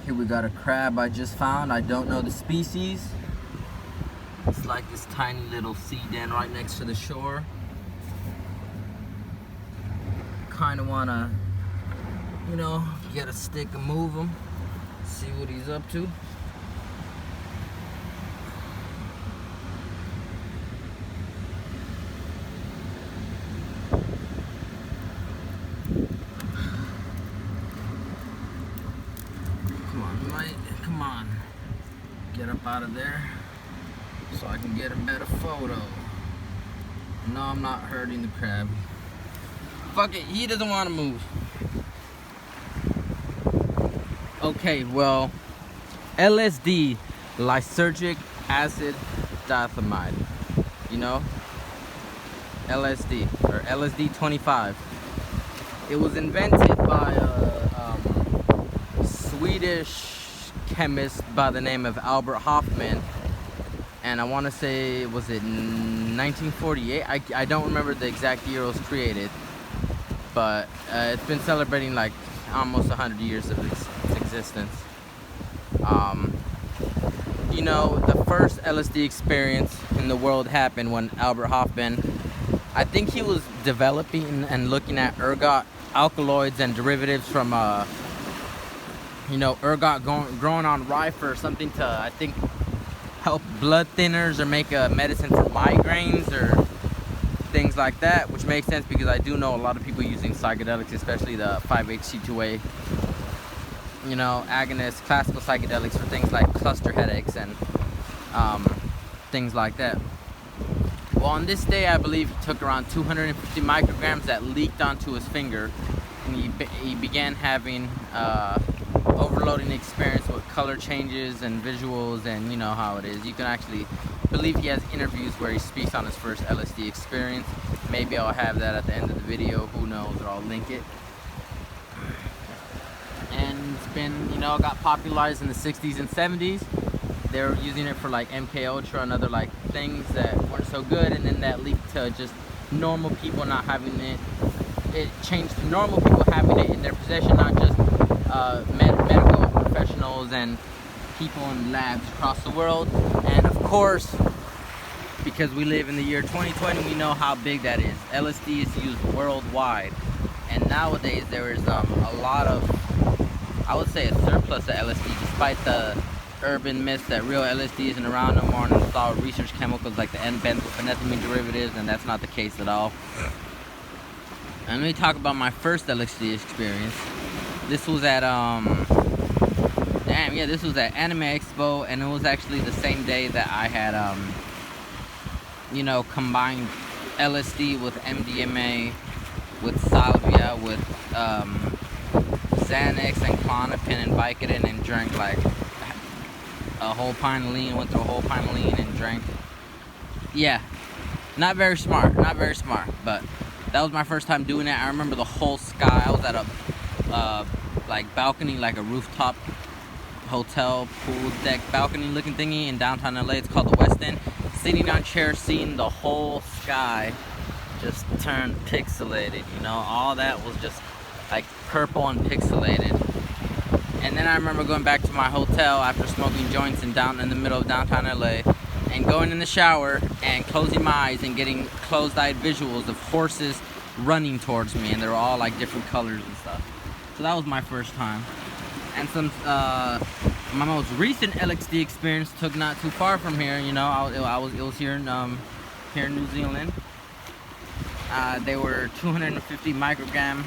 Here we got a crab I just found. I don't know the species. It's like this tiny little sea den right next to the shore. Kind of want to, you know, get a stick and move him. See what he's up to. Come on, get up out of there so I can get a better photo. No, I'm not hurting the crab. Fuck it, he doesn't want to move. Okay, well, LSD, lysergic acid diethylamide, you know, LSD, or LSD 25. It was invented by a Swedish chemist by the name of Albert Hoffman, and I want to say, was it 1948? I don't remember the exact year it was created, but it's been celebrating like almost 100 years of its existence. You know, the first LSD experience in the world happened when Albert Hoffman, I think he was developing and looking at ergot alkaloids and derivatives from you know, ergot growing on rye or something to, I think, help blood thinners or make a medicine for migraines or things like that, which makes sense because I do know a lot of people using psychedelics, especially the 5-HT2A, you know, agonists, classical psychedelics for things like cluster headaches and things like that. Well, on this day, I believe he took around 250 micrograms that leaked onto his finger, and he began having overloading experience with color changes and visuals, and you know how it is. You can actually believe he has interviews where he speaks on his first LSD experience. Maybe I'll have that at the end of the video, who knows, or I'll link it. And it's been, you know, got popularized in the 60s and 70s. They were using it for like MK Ultra and other like things that weren't so good, and then that leaked to just normal people not having it. It changed to normal people having it in their possession, not just medical professionals and people in labs across the world. And of course, because we live in the year 2020, we know how big that is. LSD is used worldwide, and nowadays there is a lot of, I would say, a surplus of LSD, despite the urban myth that real LSD isn't around no more, and it's all research chemicals like the N-benzophenethylamine derivatives, and that's not the case at all. And let me talk about my first LSD experience. This was at this was at Anime Expo, and it was actually the same day that I had you know, combined LSD with MDMA, with salvia, with Xanax and Klonopin and Vicodin, and drank like a whole pint of lean, went through a whole pint of lean and drank. Yeah, not very smart, but that was my first time doing it. I remember the whole sky. I was at a like balcony, like a rooftop hotel pool deck balcony looking thingy in downtown LA. It's called the West End. Sitting on chairs, seeing the whole sky just turn pixelated, you know, all that was just like purple and pixelated. And then I remember going back to my hotel after smoking joints in the middle of downtown LA, and going in the shower and closing my eyes and getting closed-eyed visuals of horses running towards me, and they were all like different colors and stuff. So that was my first time. And my most recent LSD experience took not too far from here. You know, it was here in New Zealand. They were 250 microgram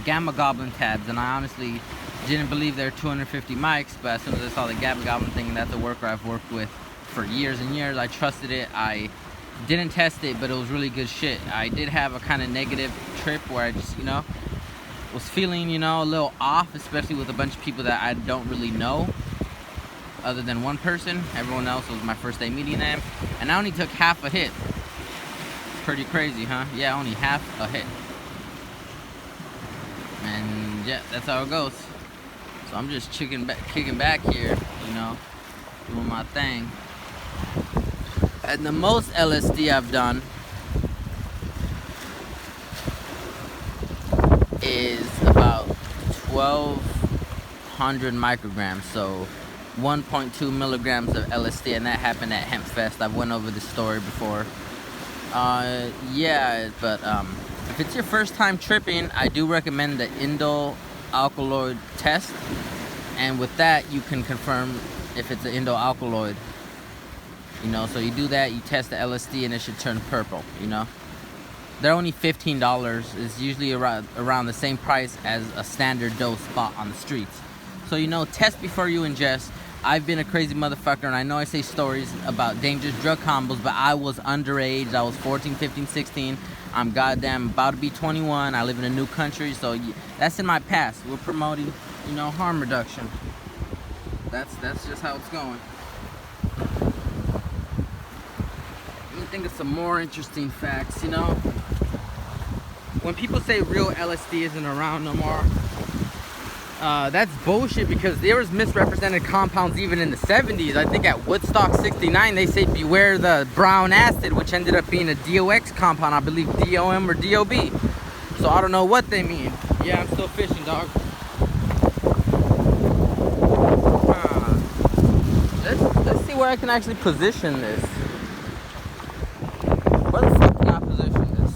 gamma goblin tabs, and I honestly didn't believe they were 250 mics, but as soon as I saw the gamma goblin thing, and that's a worker I've worked with for years and years, I trusted it. I didn't test it, but it was really good shit. I did have a kind of negative trip where I just, you know, was feeling, you know, a little off, especially with a bunch of people that I don't really know, other than one person. Everyone else was my first day meeting them, and I only took half a hit. Pretty crazy, huh? Yeah, only half a hit. And yeah, that's how it goes. So I'm just kicking back here, you know, doing my thing. And the most LSD I've done is about 12 100 micrograms, so 1.2 milligrams of LSD, and that happened at Hemp Fest. I've went over this story before. Yeah, but if it's your first time tripping, I do recommend the indole alkaloid test, and with that you can confirm if it's an indole alkaloid. You know, so you do that, you test the LSD, and it should turn purple. You know, they're only $15. It's usually around the same price as a standard dose spot on the streets. So, you know, test before you ingest. I've been a crazy motherfucker, and I know I say stories about dangerous drug combos, but I was underage. I was 14, 15, 16. I'm goddamn about to be 21. I live in a new country, so that's in my past. We're promoting, you know, harm reduction. That's just how it's going. Let me think of some more interesting facts, you know. When people say real LSD isn't around no more, that's bullshit, because there was misrepresented compounds even in the 70s. I think at Woodstock 69 they say beware the brown acid, which ended up being a DOX compound, I believe DOM or DOB. So I don't know what they mean. Yeah, I'm still fishing, dog. Let's see where I can actually position this. Where the fuck can I position this?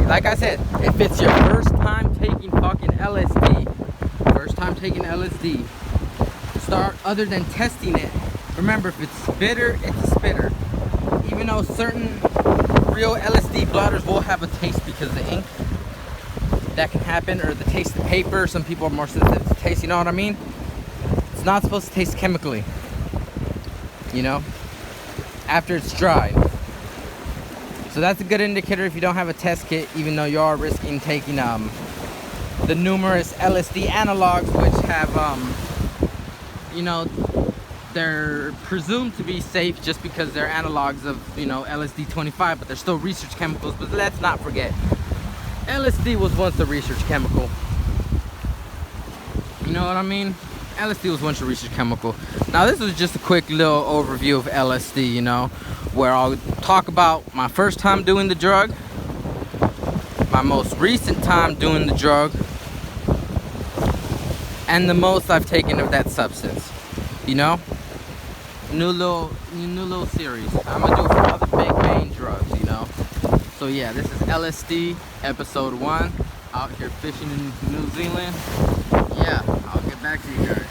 Like I said, if it's your first time taking fucking LSD, start other than testing it. Remember, if it's bitter, it's a spitter. Even though certain real LSD blotters will have a taste because of the ink, that can happen, or the taste of paper. Some people are more sensitive to taste, you know what I mean? It's not supposed to taste chemically, you know, after it's dried. So that's a good indicator if you don't have a test kit, even though you are risking taking the numerous LSD analogs, which have you know, they're presumed to be safe just because they're analogs of, you know, LSD 25, but they're still research chemicals. But let's not forget, LSD was once a research chemical. You know what I mean? LSD was once a research chemical. Now this is just a quick little overview of LSD, you know, where I'll talk about my first time doing the drug, my most recent time doing the drug, and the most I've taken of that substance. You know, new little series. I'm gonna do it for other big main drugs. You know, so yeah, this is LSD episode 1. Out here fishing in New Zealand. Yeah, I'll get back to you guys.